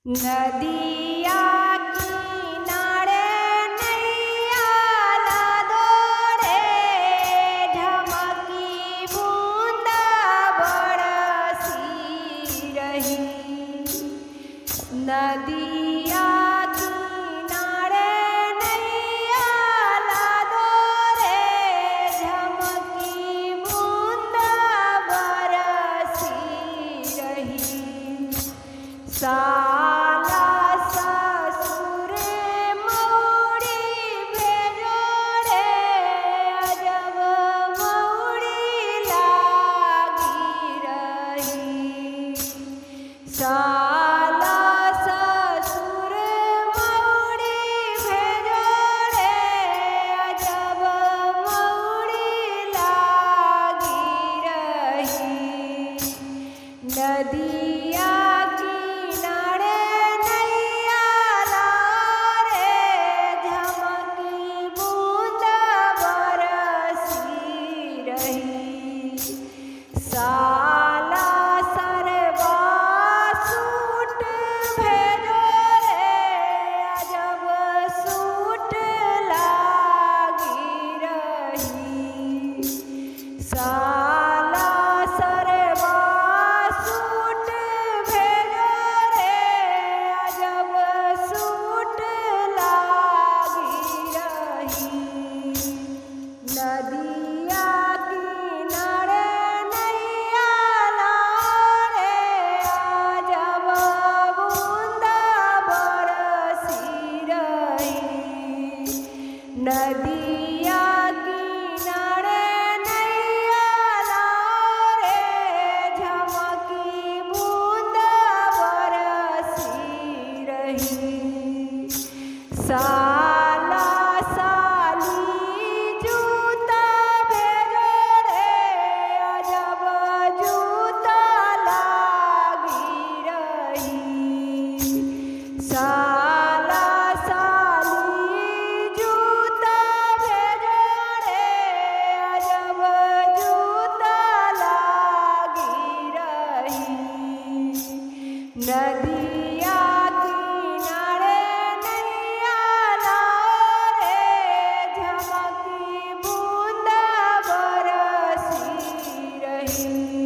नदिया किनारे नैया लादो रे, ढमकी बूंदा बरसी रही। नदिया किनारे नैया लादो रे, ढमकी बूंदा बरसी रही। साला ससुर मौड़ी भेजो रे, अजब मौड़ी लागी रही। साला ससुर मौड़ी भेजो रे, अजब मौड़ी लागी रही। नदिया किनारे नैया लाओ रे, झमकी बूंदा बरसी रही। साला सरवा सूट भेजो रे, अजब सूट लागी रही। साला सरवा सूट भेजो रे, अजब सूट लागी रही। नदिया किनारे नैया लाओ रे, अजब बूंदा बरसी रही। नदिया किनारे नैया लाओ रे, झमकी बूंदा बरसी रही। साला साली जूता भेजो रे, अजब जूता लागी रही। साला साली जूता भेजो रे, अजब जूता लागी रही। नदिया किनारे नैया लाओ रे, झमकी बूंदा बरसी रही।